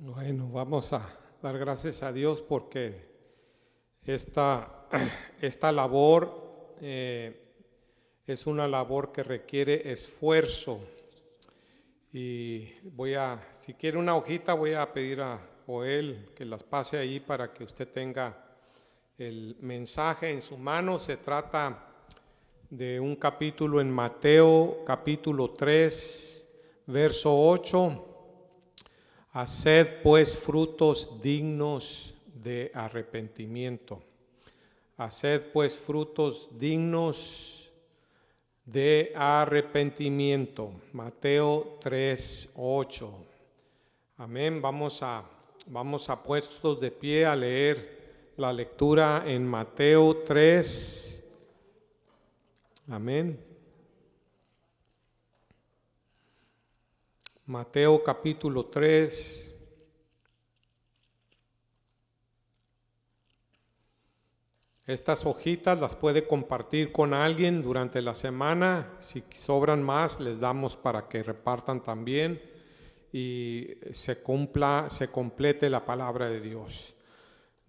Bueno, vamos a dar gracias a Dios porque esta labor es una labor que requiere esfuerzo. Y si quiere una hojita, voy a pedir a Joel que las pase ahí para que usted tenga el mensaje en su mano. Se trata de un capítulo en Mateo, capítulo 3, verso 8. Haced pues frutos dignos de arrepentimiento. Haced pues frutos dignos de arrepentimiento. Mateo 3, 8. Amén. Vamos a puestos de pie a leer la lectura en Mateo 3. Amén. Mateo capítulo 3. Estas hojitas las puede compartir con alguien durante la semana. Si sobran más, les damos para que repartan también y se complete la palabra de Dios.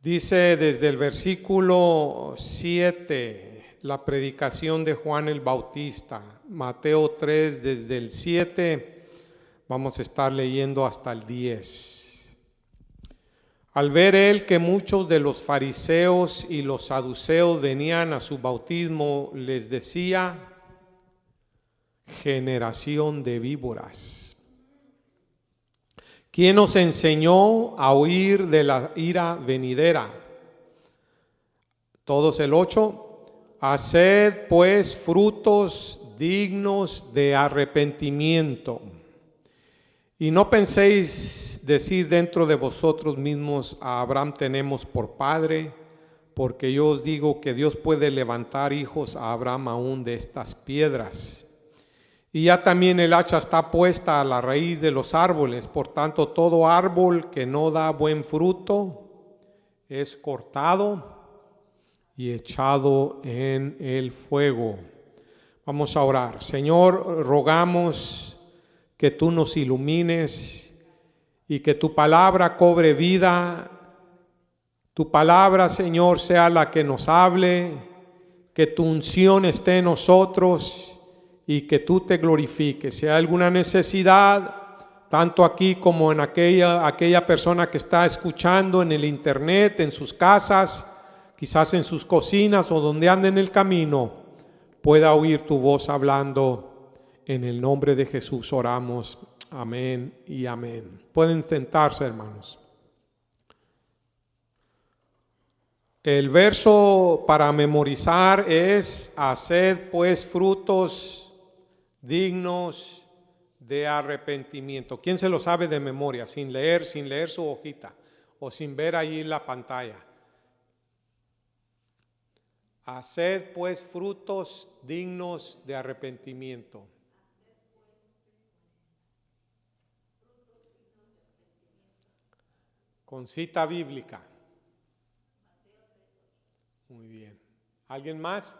Dice desde el versículo 7, la predicación de Juan el Bautista. Mateo 3, desde el 7. Vamos a estar leyendo hasta el 10. Al ver él que muchos de los fariseos y los saduceos venían a su bautismo, les decía: generación de víboras, ¿quién os enseñó a huir de la ira venidera? Todos el 8. Haced pues frutos dignos de arrepentimiento. Y no penséis decir dentro de vosotros mismos: a Abraham tenemos por padre, porque yo os digo que Dios puede levantar hijos a Abraham aún de estas piedras. Y ya también el hacha está puesta a la raíz de los árboles. Por tanto, todo árbol que no da buen fruto es cortado y echado en el fuego. Vamos a orar. Señor, rogamos que tú nos ilumines y que tu palabra cobre vida. Tu palabra, Señor, sea la que nos hable, que tu unción esté en nosotros y que tú te glorifiques. Si hay alguna necesidad, tanto aquí como en aquella persona que está escuchando en el internet, en sus casas, quizás en sus cocinas o donde ande en el camino, pueda oír tu voz hablando. En el nombre de Jesús oramos. Amén y amén. Pueden sentarse, hermanos. El verso para memorizar es: haced pues frutos dignos de arrepentimiento. ¿Quién se lo sabe de memoria? Sin leer su hojita o sin ver ahí la pantalla. Haced pues frutos dignos de arrepentimiento. Con cita bíblica. Muy bien. ¿Alguien más?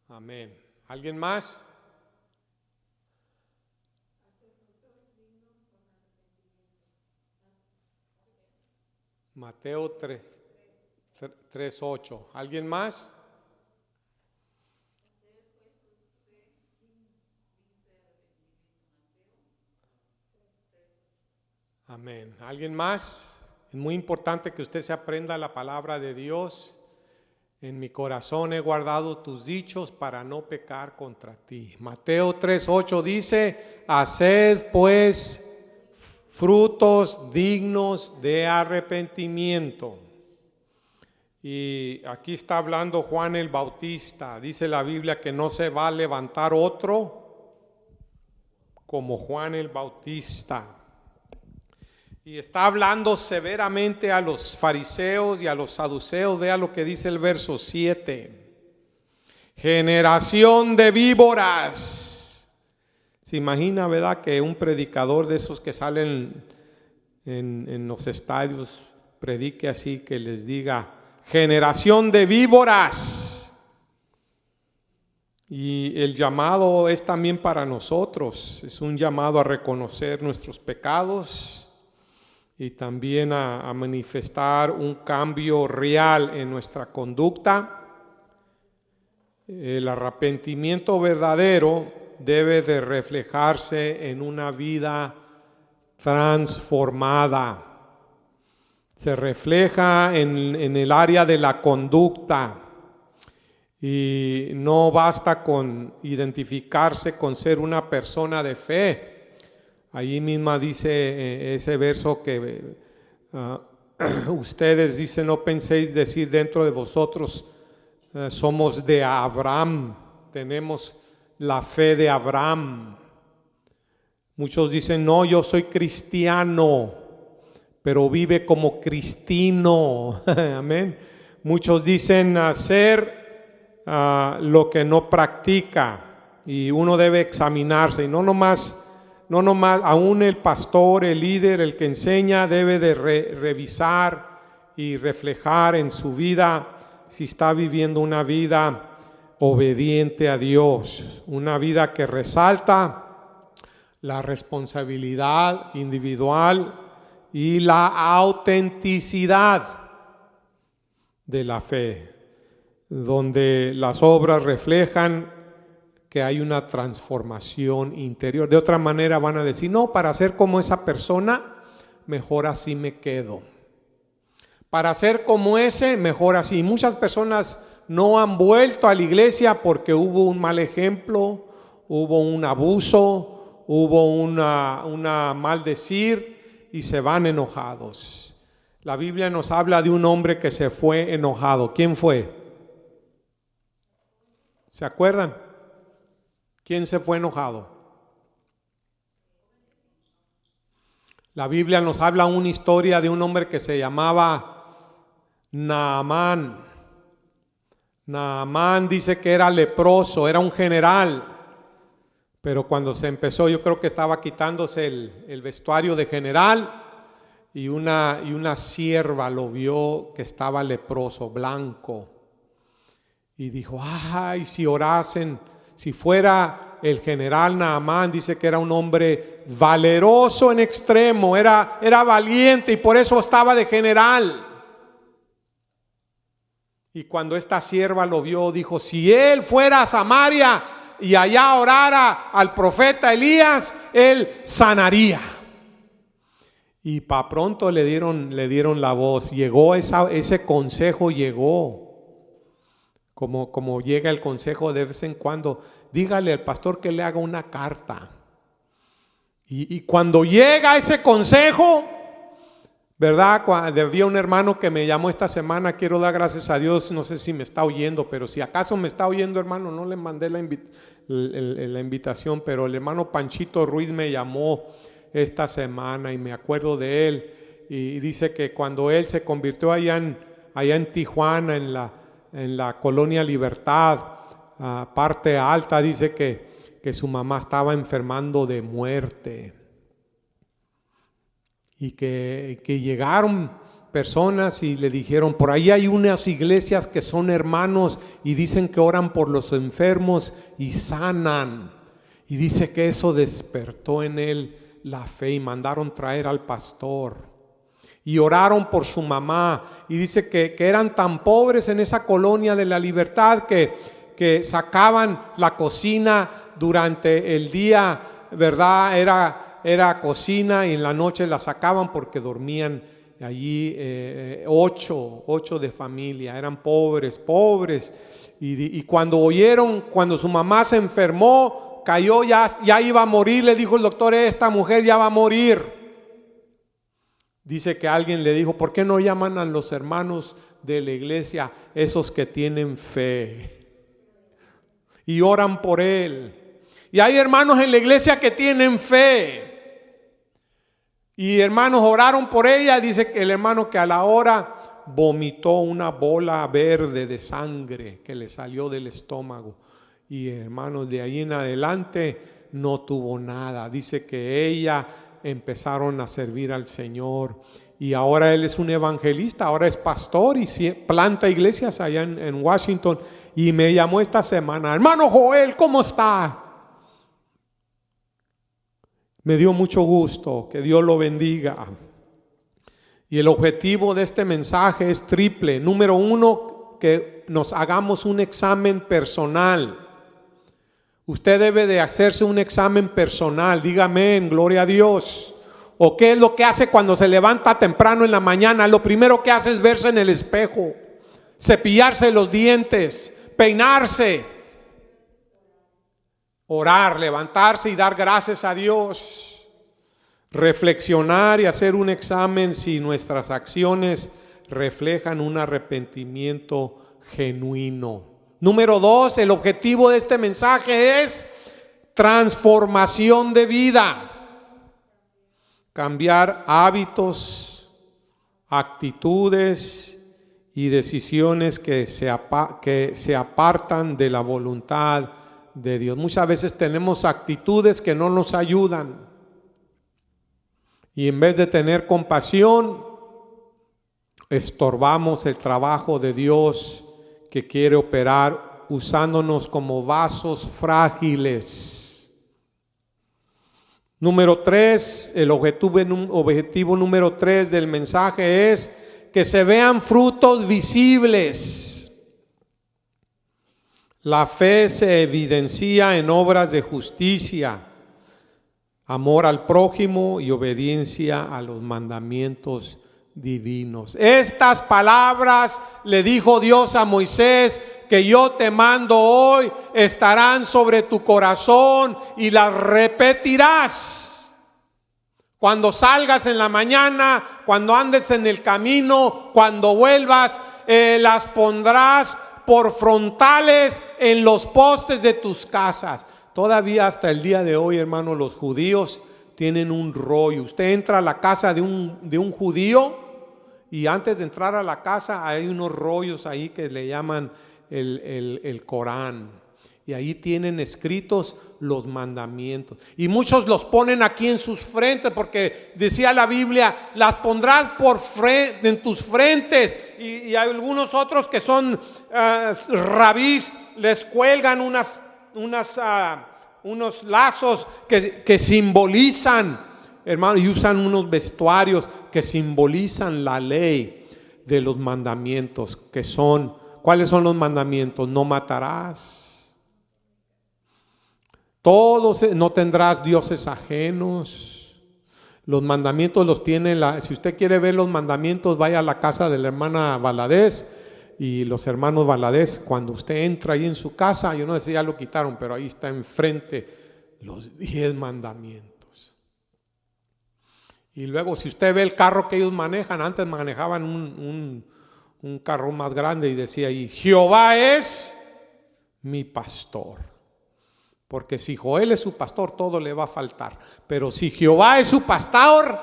Amén. ¿Alguien más? Mateo 3:8. ¿Alguien más? Amén. ¿Alguien más? Es muy importante que usted se aprenda la palabra de Dios. En mi corazón he guardado tus dichos para no pecar contra ti. Mateo 3:8 dice: haced pues frutos dignos de arrepentimiento. Y aquí está hablando Juan el Bautista. Dice la Biblia que no se va a levantar otro como Juan el Bautista. Y está hablando severamente a los fariseos y a los saduceos. Vea lo que dice el verso 7. Generación de víboras. Se imagina, ¿verdad?, que un predicador de esos que salen en los estadios predique así, que les diga: generación de víboras. Y el llamado es también para nosotros, es un llamado a reconocer nuestros pecados y también a manifestar un cambio real en nuestra conducta. El arrepentimiento verdadero debe de reflejarse en una vida transformada. Se refleja en el área de la conducta. Y no basta con identificarse con ser una persona de fe. Ahí misma dice ese verso que ustedes dicen, no penséis decir dentro de vosotros, somos de Abraham, tenemos la fe de Abraham. Muchos dicen, no, yo soy cristiano, pero vive como cristino. Amén. Muchos dicen hacer lo que no practica, y uno debe examinarse, y no nomás, aún el pastor, el líder, el que enseña debe de revisar y reflejar en su vida si está viviendo una vida obediente a Dios, una vida que resalta la responsabilidad individual y la autenticidad de la fe, donde las obras reflejan que hay una transformación interior. De otra manera van a decir, no, para ser como esa persona, mejor así me quedo. Para ser como ese, mejor así. Muchas personas no han vuelto a la iglesia porque hubo un mal ejemplo, hubo un abuso, hubo una maldecir y se van enojados. La Biblia nos habla de un hombre que se fue enojado. ¿Quién fue? ¿Se acuerdan? ¿Quién se fue enojado? La Biblia nos habla una historia de un hombre que se llamaba Naamán. Naamán dice que era leproso, era un general, pero cuando se empezó, yo creo que estaba quitándose el vestuario de general, y una sierva lo vio que estaba leproso, blanco, y dijo, ay, si orasen, si fuera el general Naamán, dice que era un hombre valeroso en extremo, era valiente y por eso estaba de general. Y cuando esta sierva lo vio, dijo, si él fuera a Samaria y allá orara al profeta Elías, él sanaría. Y para pronto le dieron la voz, llegó ese consejo, llegó. Como llega el consejo de vez en cuando, dígale al pastor que le haga una carta. Y cuando llega ese consejo, ¿verdad? Había un hermano que me llamó esta semana, quiero dar gracias a Dios, no sé si me está oyendo, pero si acaso me está oyendo, hermano, no le mandé la invitación, pero el hermano Panchito Ruiz me llamó esta semana y me acuerdo de él, y dice que cuando él se convirtió allá en Tijuana, en la colonia Libertad, parte alta, dice que su mamá estaba enfermando de muerte. Y que llegaron personas y le dijeron, por ahí hay unas iglesias que son hermanos y dicen que oran por los enfermos y sanan. Y dice que eso despertó en él la fe y mandaron traer al pastor. Y oraron por su mamá. Y dice que eran tan pobres en esa colonia de la Libertad que sacaban la cocina durante el día, ¿verdad? Era cocina y en la noche la sacaban porque dormían allí 8 de familia, eran pobres. Y cuando cuando su mamá se enfermó, cayó, ya iba a morir, le dijo el doctor, esta mujer ya va a morir. Dice que alguien le dijo, ¿por qué no llaman a los hermanos de la iglesia, esos que tienen fe? Y oran por él. Y hay hermanos en la iglesia que tienen fe. Y hermanos oraron por ella. Dice que el hermano que a la hora vomitó una bola verde de sangre que le salió del estómago. Y hermanos, de ahí en adelante no tuvo nada. Dice que ella empezaron a servir al Señor y ahora él es un evangelista, ahora es pastor y planta iglesias allá en Washington. Y me llamó esta semana: hermano Joel, ¿cómo está? Me dio mucho gusto, que Dios lo bendiga. Y el objetivo de este mensaje es triple. Número uno, que nos hagamos un examen personal. Usted debe de hacerse un examen personal. Dígame, en gloria a Dios. ¿O qué es lo que hace cuando se levanta temprano en la mañana? Lo primero que hace es verse en el espejo, cepillarse los dientes, peinarse, orar, levantarse y dar gracias a Dios. Reflexionar y hacer un examen si nuestras acciones reflejan un arrepentimiento genuino. Número dos, el objetivo de este mensaje es transformación de vida. Cambiar hábitos, actitudes y decisiones que se apartan de la voluntad de Dios. Muchas veces tenemos actitudes que no nos ayudan. Y en vez de tener compasión, estorbamos el trabajo de Dios que quiere operar usándonos como vasos frágiles. Número 3, el objetivo número 3 del mensaje es que se vean frutos visibles. La fe se evidencia en obras de justicia, amor al prójimo y obediencia a los mandamientos divinos. Estas palabras le dijo Dios a Moisés, que yo te mando hoy, estarán sobre tu corazón y las repetirás. Cuando salgas en la mañana, cuando andes en el camino, cuando vuelvas, las pondrás por frontales en los postes de tus casas. Todavía hasta el día de hoy, hermano, los judíos tienen un rollo. Usted entra a la casa de un judío y antes de entrar a la casa hay unos rollos ahí que le llaman el Corán. Y ahí tienen escritos los mandamientos. Y muchos los ponen aquí en sus frentes, porque decía la Biblia, las pondrás en tus frentes. Y hay algunos otros que son rabís, les cuelgan unos lazos que simbolizan, hermano, y usan unos vestuarios que simbolizan la ley de los mandamientos, que son, ¿cuáles son los mandamientos? No matarás. No tendrás dioses ajenos. Los mandamientos los tiene si usted quiere ver los mandamientos, vaya a la casa de la hermana Valadez y los hermanos Valadez. Cuando usted entra ahí en su casa, yo no sé si ya lo quitaron, pero ahí está enfrente los 10 mandamientos. Y luego, si usted ve el carro que ellos manejan, antes manejaban un carro más grande y decía ahí: Jehová es mi pastor. Porque si Joel es su pastor, todo le va a faltar. Pero si Jehová es su pastor,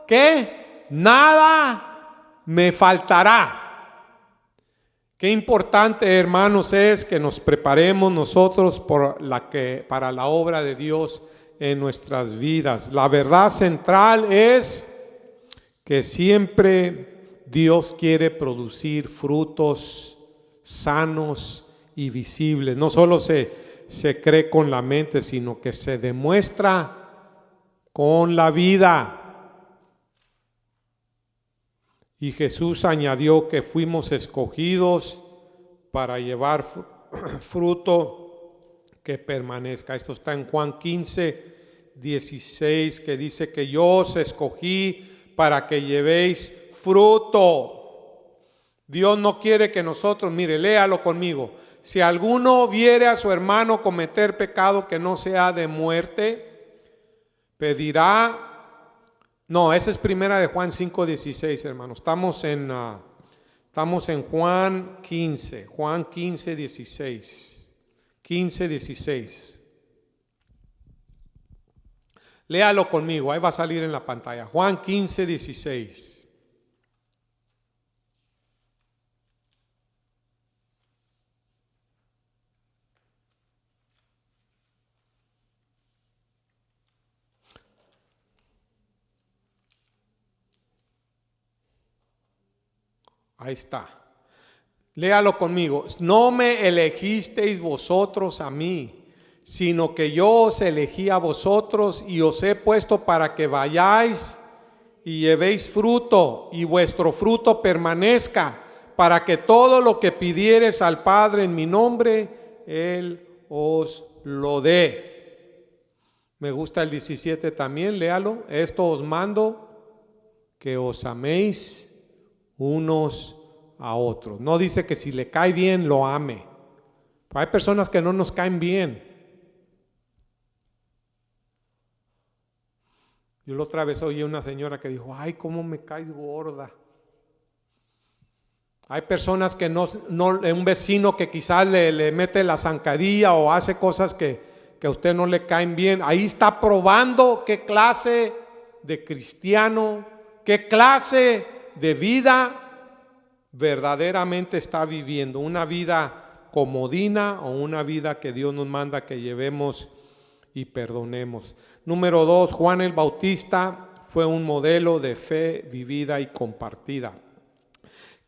¿qué? Nada me faltará. Qué importante, hermanos, es que nos preparemos nosotros para la obra de Dios en nuestras vidas. La verdad central es que siempre Dios quiere producir frutos sanos y visibles. No solo se cree con la mente, sino que se demuestra con la vida. Y Jesús añadió que fuimos escogidos para llevar fruto que permanezca. Esto está en Juan 15:16, que dice que yo os escogí para que llevéis fruto. Dios no quiere que nosotros, mire, léalo conmigo. Si alguno viere a su hermano cometer pecado que no sea de muerte, pedirá. No, esa es primera de Juan 5:16, hermano. Estamos en Juan 15:16. 15:16. Léalo conmigo, ahí va a salir en la pantalla. Juan 15:16. Ahí está. Léalo conmigo. No me elegisteis vosotros a mí, sino que yo os elegí a vosotros y os he puesto para que vayáis y llevéis fruto y vuestro fruto permanezca, para que todo lo que pidiereis al Padre en mi nombre, Él os lo dé. Me gusta el 17 también, léalo. Esto os mando, que os améis unos a otros. No dice que si le cae bien lo ame. Pero hay personas que no nos caen bien. Yo la otra vez oí una señora que dijo: ay, cómo me caes gorda. Hay personas que no, un vecino que quizás le mete la zancadilla o hace cosas que a usted no le caen bien. Ahí está probando qué clase de cristiano, qué clase de vida verdaderamente está viviendo. Una vida comodina o una vida que Dios nos manda que llevemos y perdonemos. Número 2, Juan el Bautista fue un modelo de fe vivida y compartida.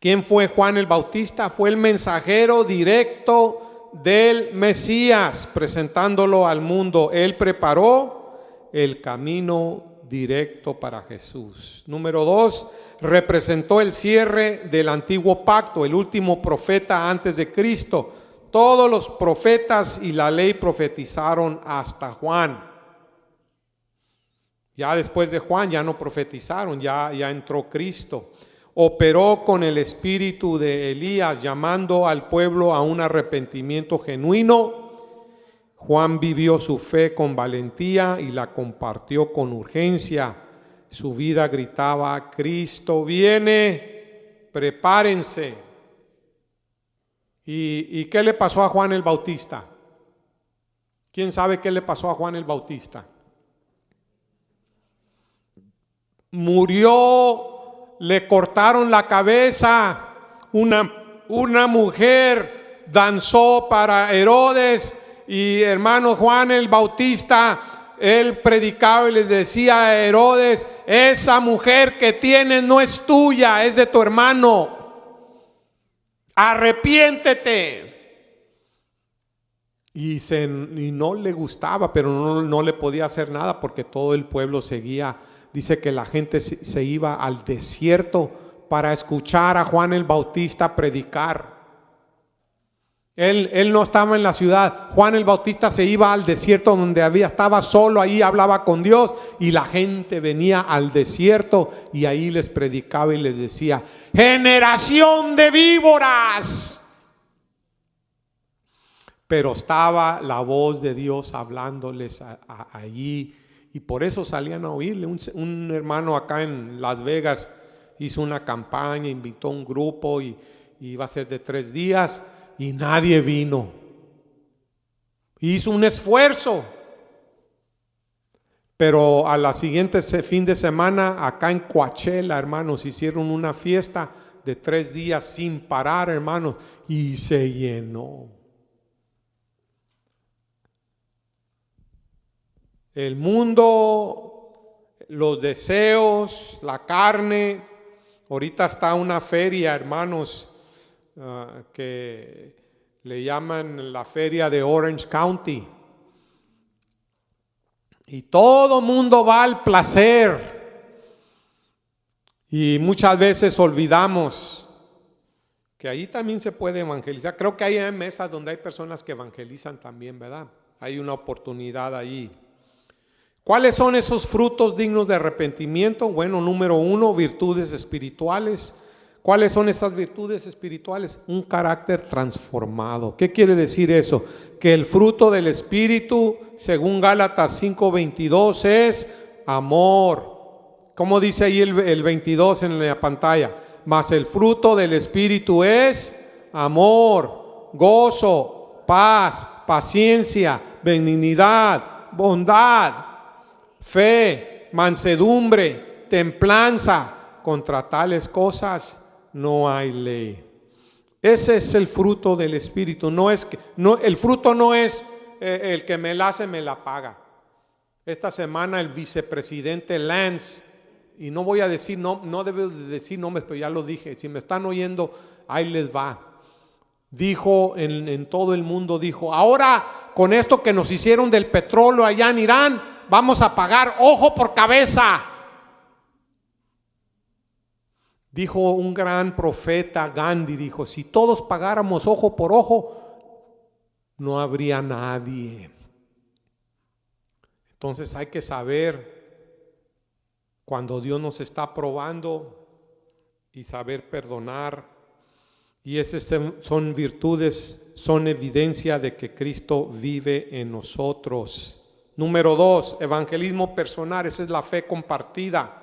¿Quién fue Juan el Bautista? Fue el mensajero directo del Mesías, presentándolo al mundo. Él preparó el camino directo para Jesús. Número 2, representó el cierre del antiguo pacto, el último profeta antes de Cristo. Todos los profetas y la ley profetizaron hasta Juan. Ya después de Juan ya no profetizaron, ya entró Cristo. Operó con el espíritu de Elías, llamando al pueblo a un arrepentimiento genuino. Juan vivió su fe con valentía y la compartió con urgencia. Su vida gritaba: Cristo viene, prepárense. ¿Y qué le pasó a Juan el Bautista? ¿Quién sabe qué le pasó a Juan el Bautista? Murió, le cortaron la cabeza. Una mujer danzó para Herodes. Y hermano, Juan el Bautista, él predicaba y les decía a Herodes: esa mujer que tienes no es tuya, es de tu hermano. Arrepiéntete. Y no le gustaba, pero no le podía hacer nada porque todo el pueblo seguía. Dice que la gente se iba al desierto para escuchar a Juan el Bautista predicar. Él no estaba en la ciudad. Juan el Bautista se iba al desierto donde estaba solo, ahí hablaba con Dios, y la gente venía al desierto y ahí les predicaba y les decía: generación de víboras. Pero estaba la voz de Dios hablándoles allí, y por eso salían a oírle. Un hermano acá en Las Vegas hizo una campaña, invitó a un grupo y iba a ser de 3 días. Y nadie vino. Hizo un esfuerzo. Pero a la siguiente fin de semana, acá en Coachella, hermanos, hicieron una fiesta de 3 días sin parar, hermanos, y se llenó. El mundo, los deseos, la carne. Ahorita está una feria, hermanos, que le llaman la feria de Orange County, y todo mundo va al placer, y muchas veces olvidamos que ahí también se puede evangelizar. Creo que hay mesas donde hay personas que evangelizan también, ¿verdad? Hay una oportunidad ahí. ¿Cuáles son esos frutos dignos de arrepentimiento? Bueno, número 1, virtudes espirituales. ¿Cuáles son esas virtudes espirituales? Un carácter transformado. ¿Qué quiere decir eso? Que el fruto del Espíritu, según Gálatas 5:22, es amor. ¿Cómo dice ahí el 22 en la pantalla? Mas el fruto del Espíritu es amor, gozo, paz, paciencia, benignidad, bondad, fe, mansedumbre, templanza. Contra tales cosas no hay ley. Ese es el fruto del Espíritu. El fruto no es el que me la hace me la paga. Esta semana el vicepresidente Lance y no voy a decir, no debo de decir nombres, pero ya lo dije, si me están oyendo, ahí les va. Dijo en todo el mundo, dijo, ahora con esto que nos hicieron del petróleo allá en Irán, vamos a pagar ojo por cabeza. Dijo un gran profeta, Gandhi, dijo, si todos pagáramos ojo por ojo, no habría nadie. Entonces hay que saber cuando Dios nos está probando y saber perdonar. Y esas son virtudes, son evidencia de que Cristo vive en nosotros. Número 2, evangelismo personal, esa es la fe compartida.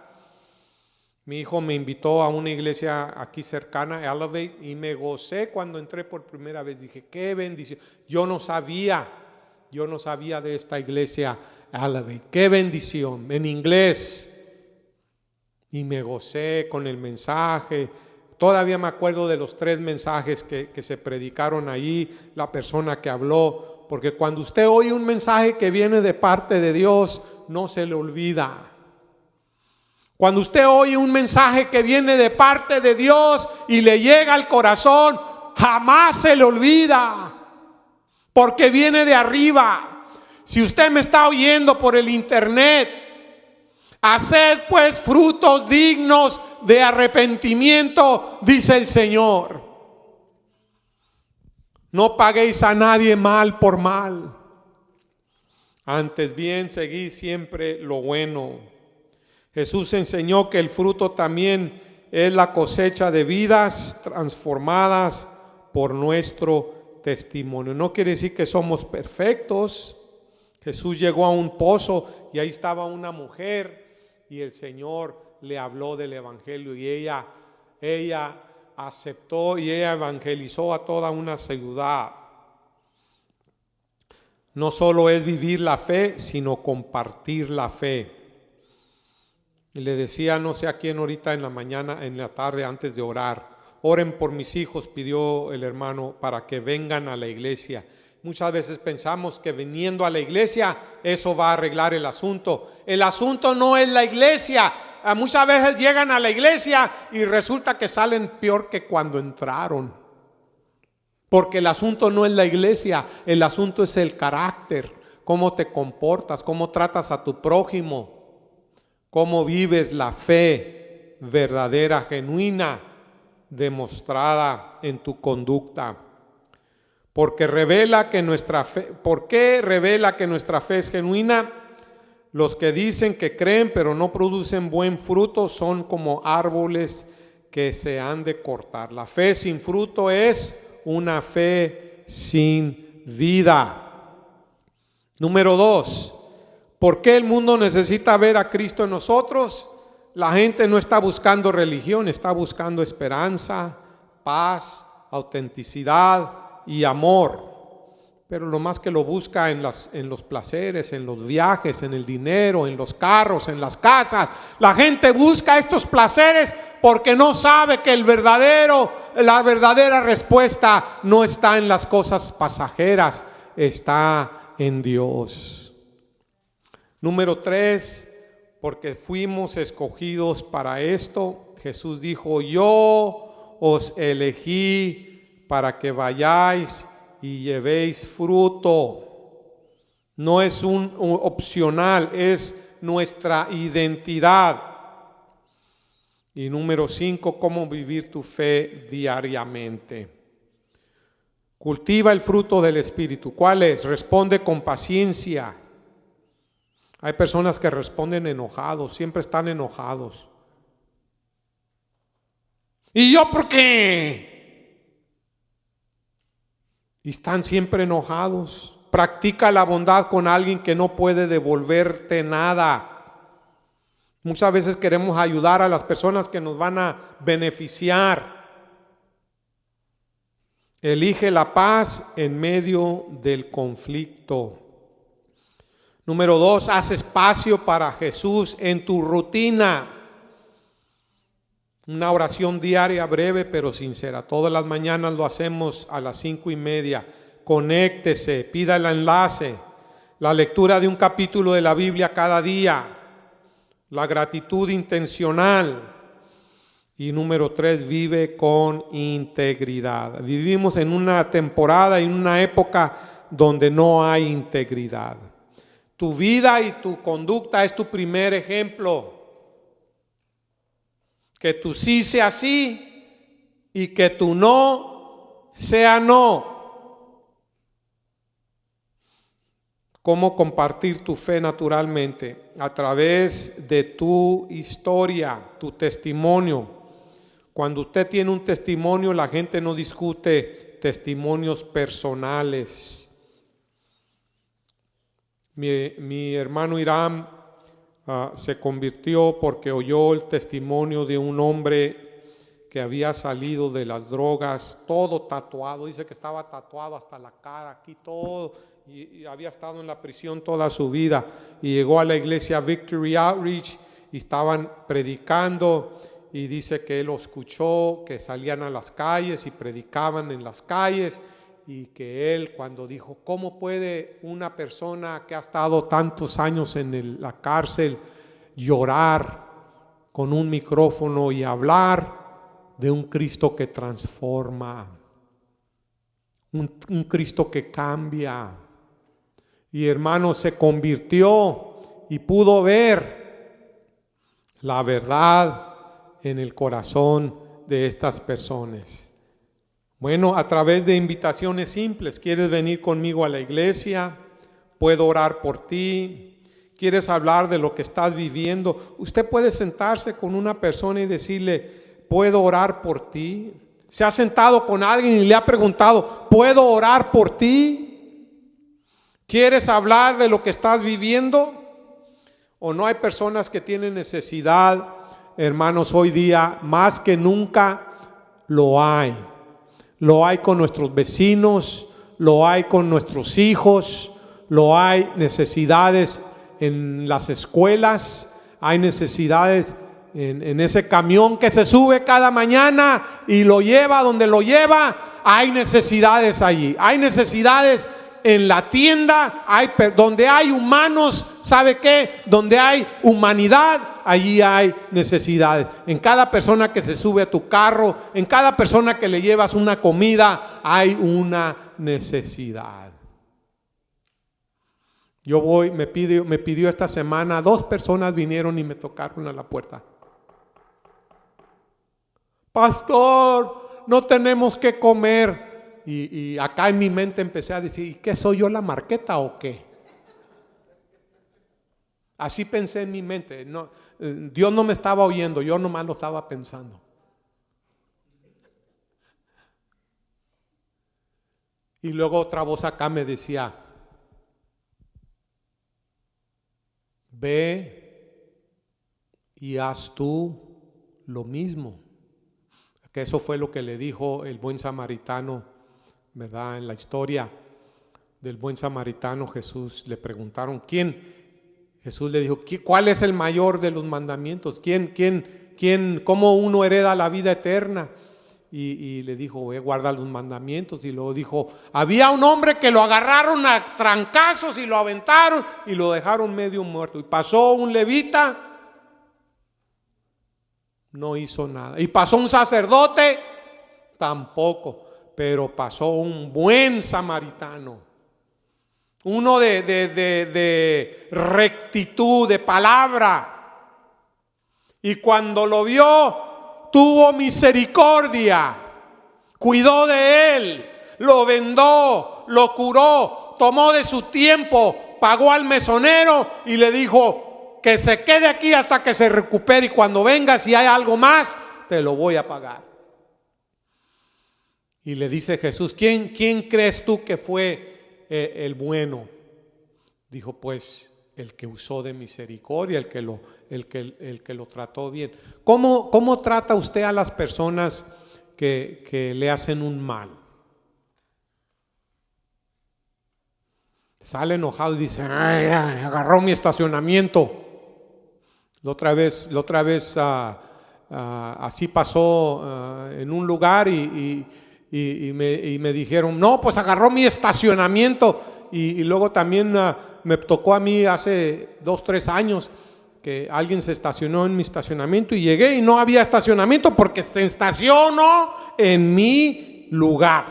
Mi hijo me invitó a una iglesia aquí cercana, Elevate, y me gocé cuando entré por primera vez. Dije, qué bendición. Yo no sabía de esta iglesia Elevate. Qué bendición, en inglés. Y me gocé con el mensaje. Todavía me acuerdo de los 3 mensajes que se predicaron ahí, la persona que habló. Porque cuando usted oye un mensaje que viene de parte de Dios, no se le olvida. Cuando usted oye un mensaje que viene de parte de Dios y le llega al corazón, jamás se le olvida, porque viene de arriba. Si usted me está oyendo por el internet, haced pues frutos dignos de arrepentimiento, dice el Señor. No paguéis a nadie mal por mal, antes bien seguid siempre lo bueno. Jesús enseñó que el fruto también es la cosecha de vidas transformadas por nuestro testimonio. No quiere decir que somos perfectos. Jesús llegó a un pozo y ahí estaba una mujer y el Señor le habló del evangelio y ella aceptó y ella evangelizó a toda una ciudad. No solo es vivir la fe, sino compartir la fe. Y le decía, no sé a quién ahorita en la mañana, en la tarde, antes de orar, oren por mis hijos, pidió el hermano, para que vengan a la iglesia. Muchas veces pensamos que viniendo a la iglesia, eso va a arreglar el asunto. El asunto no es la iglesia. Muchas veces llegan a la iglesia y resulta que salen peor que cuando entraron. Porque el asunto no es la iglesia, el asunto es el carácter, cómo te comportas, cómo tratas a tu prójimo. Cómo vives la fe verdadera, genuina, demostrada en tu conducta. Porque revela que nuestra fe, ¿por qué revela que nuestra fe es genuina? Los que dicen que creen pero no producen buen fruto son como árboles que se han de cortar. La fe sin fruto es una fe sin vida. Número 2. ¿Por qué el mundo necesita ver a Cristo en nosotros? La gente no está buscando religión, está buscando esperanza, paz, autenticidad y amor. Pero lo más que lo busca en los placeres, en los viajes, en el dinero, en los carros, en las casas. La gente busca estos placeres porque no sabe que la verdadera respuesta no está en las cosas pasajeras, está en Dios. Número 3, porque fuimos escogidos para esto. Jesús dijo, yo os elegí para que vayáis y llevéis fruto. No es un opcional, es nuestra identidad. Y número 5, cómo vivir tu fe diariamente. Cultiva el fruto del Espíritu. ¿Cuál es? Responde con paciencia. Hay personas que responden enojados, siempre están enojados. ¿Y yo por qué? Y están siempre enojados. Practica la bondad con alguien que no puede devolverte nada. Muchas veces queremos ayudar a las personas que nos van a beneficiar. Elige la paz en medio del conflicto. Número 2, haz espacio para Jesús en tu rutina. Una oración diaria breve pero sincera. Todas las mañanas lo hacemos a las 5:30. Conéctese, pida el enlace. La lectura de un capítulo de la Biblia cada día. La gratitud intencional. Y número 3, vive con integridad. Vivimos en una temporada, en una época donde no hay integridad. Tu vida y tu conducta es tu primer ejemplo. Que tu sí sea sí y que tu no sea no. ¿Cómo compartir tu fe naturalmente? A través de tu historia, tu testimonio. Cuando usted tiene un testimonio, la gente no discute testimonios personales. Mi hermano Irán se convirtió porque oyó el testimonio de un hombre que había salido de las drogas, todo tatuado. Dice que estaba tatuado hasta la cara, aquí todo, y había estado en la prisión toda su vida. Y llegó a la iglesia Victory Outreach y estaban predicando. Y dice que él lo escuchó, que salían a las calles y predicaban en las calles. Y que él, cuando dijo, ¿cómo puede una persona que ha estado tantos años en la cárcel llorar con un micrófono y hablar de un Cristo que transforma, un Cristo que cambia? Y hermano, se convirtió y pudo ver la verdad en el corazón de estas personas. Bueno, a través de invitaciones simples. ¿Quieres venir conmigo a la iglesia? Puedo orar por ti. ¿Quieres hablar de lo que estás viviendo? Usted puede sentarse con una persona y decirle, ¿puedo orar por ti? ¿Se ha sentado con alguien y le ha preguntado, ¿puedo orar por ti? ¿Quieres hablar de lo que estás viviendo? ¿O no hay personas que tienen necesidad? Hermanos, hoy día más que nunca lo hay. Lo hay con nuestros vecinos, lo hay con nuestros hijos, lo hay necesidades en las escuelas, hay necesidades en ese camión que se sube cada mañana y lo lleva donde lo lleva. Hay necesidades allí, hay necesidades en la tienda, donde hay humanos, ¿sabe qué? Donde hay humanidad, allí hay necesidades. En cada persona que se sube a tu carro, en cada persona que le llevas una comida, hay una necesidad. Me pidió esta semana, 2 personas vinieron y me tocaron a la puerta. Pastor, no tenemos que comer. Y acá en mi mente empecé a decir, ¿y qué soy yo, la marqueta o qué? Así pensé en mi mente. No, Dios no me estaba oyendo, yo nomás lo estaba pensando. Y luego otra voz acá me decía, ve y haz tú lo mismo. Que eso fue lo que le dijo el buen samaritano, ¿verdad? En la historia del buen samaritano, Jesús le preguntaron, ¿quién? Jesús le dijo, ¿cuál es el mayor de los mandamientos? ¿Cómo uno hereda la vida eterna? Y le dijo, guarda los mandamientos. Y luego dijo, había un hombre que lo agarraron a trancazos y lo aventaron y lo dejaron medio muerto. Y pasó un levita, no hizo nada. Y pasó un sacerdote, tampoco. Pero pasó un buen samaritano, uno de rectitud, de palabra. Y cuando lo vio, tuvo misericordia, cuidó de él, lo vendó, lo curó, tomó de su tiempo, pagó al mesonero y le dijo que se quede aquí hasta que se recupere, y cuando venga, si hay algo más, te lo voy a pagar. Y le dice Jesús, ¿quién crees tú que fue el bueno? Dijo, pues el que usó de misericordia, el que lo trató bien. ¿Cómo trata usted a las personas que le hacen un mal? Sale enojado y dice, ay, agarró mi estacionamiento. La otra vez así pasó en un lugar y me dijeron, no, pues agarró mi estacionamiento. Y luego también me tocó a mí hace 2-3 años porque alguien se estacionó en mi estacionamiento y llegué y no había estacionamiento porque se estacionó en mi lugar.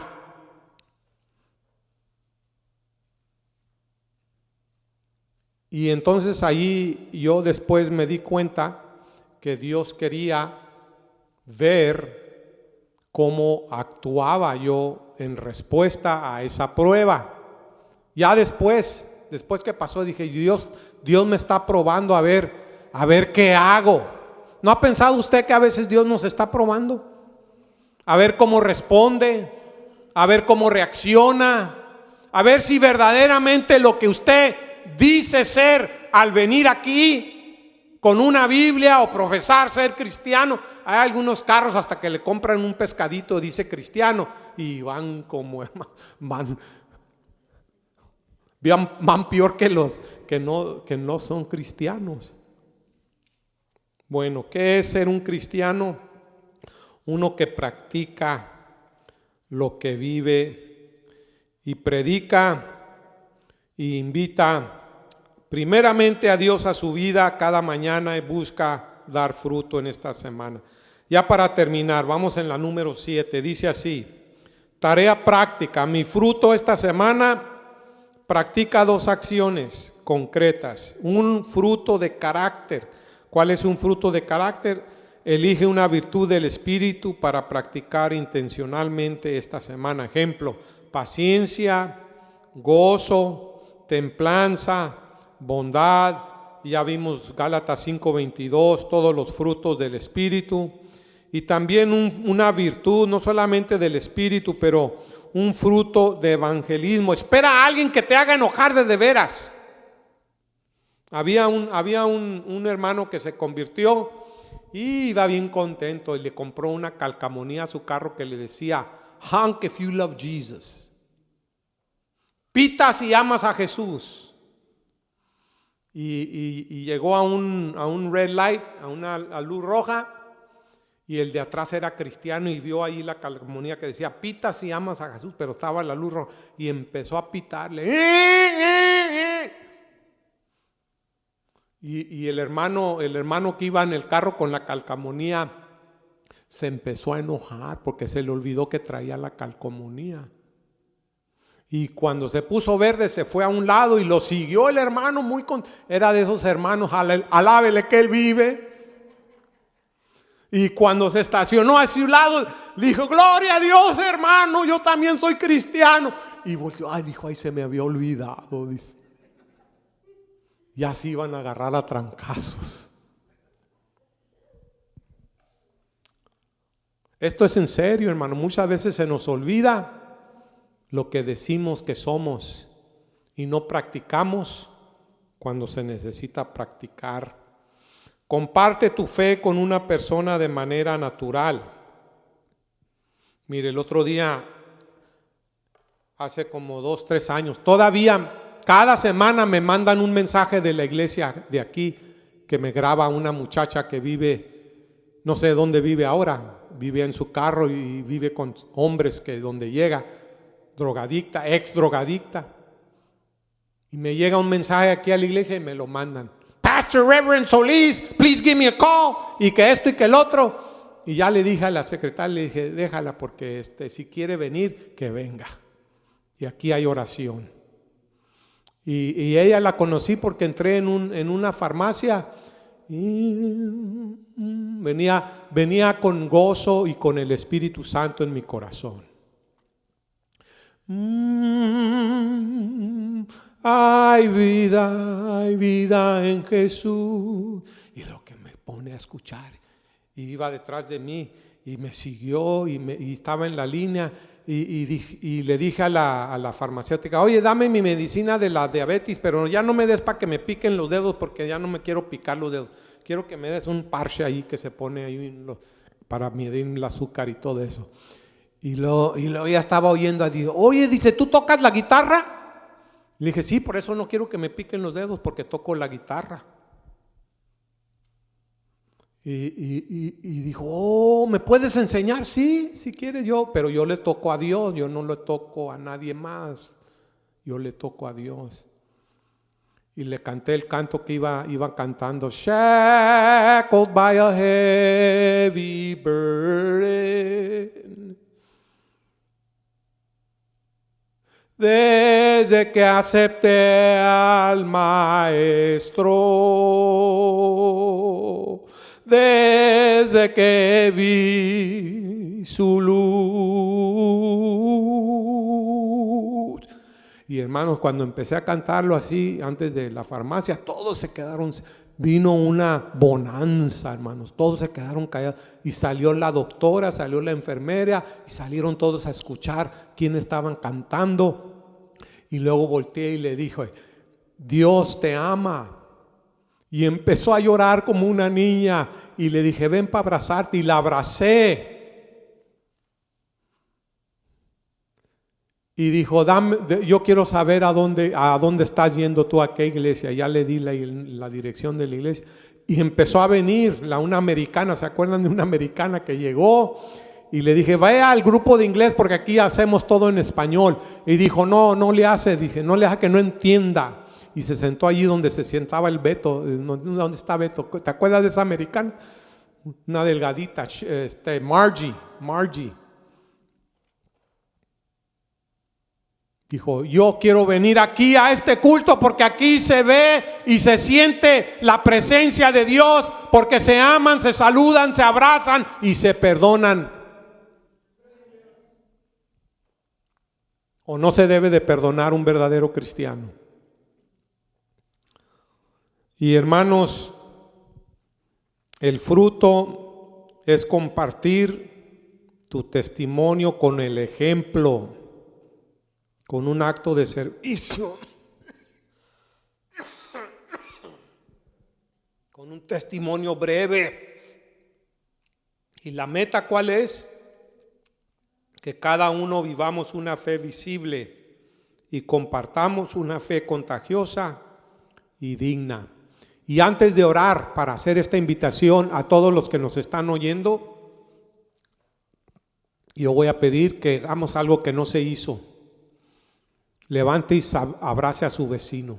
Y entonces ahí yo después me di cuenta que Dios quería ver cómo actuaba yo en respuesta a esa prueba. Ya después que pasó, dije, Dios me está probando a ver qué hago. ¿No ha pensado usted que a veces Dios nos está probando? A ver cómo responde, a ver cómo reacciona, a ver si verdaderamente lo que usted dice ser al venir aquí con una Biblia o profesar ser cristiano. Hay algunos carros hasta que le compran un pescadito, dice cristiano, y van como van peor que los que no son cristianos. Bueno, ¿qué es ser un cristiano? Uno que practica lo que vive y predica y invita primeramente a Dios a su vida cada mañana y busca dar fruto en esta semana. Ya para terminar, vamos en la número 7, dice así: tarea práctica. Mi fruto esta semana: practica 2 acciones concretas. Un fruto de carácter. ¿Cuál es un fruto de carácter? Elige una virtud del Espíritu para practicar intencionalmente esta semana. Ejemplo: paciencia, gozo, templanza, bondad. Ya vimos Gálatas 5:22, todos los frutos del Espíritu. Y también una virtud, no solamente del Espíritu, pero un fruto de evangelismo. Espera a alguien que te haga enojar de veras. Había un hermano que se convirtió y iba bien contento y le compró una calcamonía a su carro que le decía: honk if you love Jesus. Pita si amas a Jesús. Y llegó a un red light, a una luz roja, y el de atrás era cristiano y vio ahí la calcamonía que decía: pita si amas a Jesús, pero estaba la luz roja y empezó a pitarle. Y el hermano que iba en el carro con la calcamonía se empezó a enojar porque se le olvidó que traía la calcamonía. Y cuando se puso verde se fue a un lado y lo siguió el hermano era de esos hermanos, alábele que él vive. Y cuando se estacionó a su lado, dijo: gloria a Dios, hermano, yo también soy cristiano. Y volteó, dijo, se me había olvidado, dice. Y así iban a agarrar a trancazos. Esto es en serio, hermano. Muchas veces se nos olvida lo que decimos que somos y no practicamos cuando se necesita practicar. Comparte tu fe con una persona de manera natural. Mire, el otro día, hace como 2-3 años, todavía cada semana me mandan un mensaje de la iglesia de aquí que me graba una muchacha que vive, no sé dónde vive ahora, vive en su carro y vive con hombres que donde llega, drogadicta, ex drogadicta. Y me llega un mensaje aquí a la iglesia y me lo mandan: Pastor Reverend Solís, please give me a call. Y que esto y que el otro. Y ya le dije a la secretaria, le dije: déjala porque si quiere venir, que venga. Y aquí hay oración. Y ella la conocí porque entré en una farmacia y venía con gozo y con el Espíritu Santo en mi corazón. Hay vida en Jesús. Y lo que me pone a escuchar. Y iba detrás de mí y me siguió y estaba en la línea. Y le dije a la farmacéutica: oye, dame mi medicina de la diabetes, pero ya no me des para que me piquen los dedos, porque ya no me quiero picar los dedos. Quiero que me des un parche ahí que se pone ahí para medir el azúcar y todo eso. Y luego ya estaba oyendo, dijo: oye, dice, ¿tú tocas la guitarra? Le dije: sí, por eso no quiero que me piquen los dedos, porque toco la guitarra. Y dijo: oh, ¿me puedes enseñar? Sí, si quieres pero yo le toco a Dios, yo no le toco a nadie más, yo le toco a Dios. Y le canté el canto que iba cantando. Shackled by a heavy burden. Desde que acepté al Maestro, desde que vi su luz. Y hermanos, cuando empecé a cantarlo así, antes de la farmacia, todos se quedaron, vino una bonanza, hermanos, todos se quedaron callados. Y salió la doctora, salió la enfermera, y salieron todos a escuchar quién estaban cantando. Y luego volteé y le dije, Dios te ama. Y empezó a llorar como una niña. Y le dije, ven para abrazarte. Y la abracé. Y dijo, yo quiero saber a dónde estás yendo tú, a qué iglesia. Ya le di la dirección de la iglesia. Y empezó a venir una americana. ¿Se acuerdan de una americana que llegó? Y le dije, vaya al grupo de inglés porque aquí hacemos todo en español. Y dijo, no le hace. Dije, no le hace, que no entienda. Y se sentó allí donde se sentaba el Beto. ¿Dónde está Beto? ¿Te acuerdas de esa americana? Una delgadita, Margie. Dijo, yo quiero venir aquí a este culto porque aquí se ve y se siente la presencia de Dios, porque se aman, se saludan, se abrazan y se perdonan. ¿O no se debe de perdonar un verdadero cristiano? Y hermanos, el fruto es compartir tu testimonio con el ejemplo, con un acto de servicio, con un testimonio breve. ¿Y la meta cuál es? Que cada uno vivamos una fe visible y compartamos una fe contagiosa y digna. Y antes de orar, para hacer esta invitación a todos los que nos están oyendo, yo voy a pedir que hagamos algo que no se hizo. Levante y abrace a su vecino.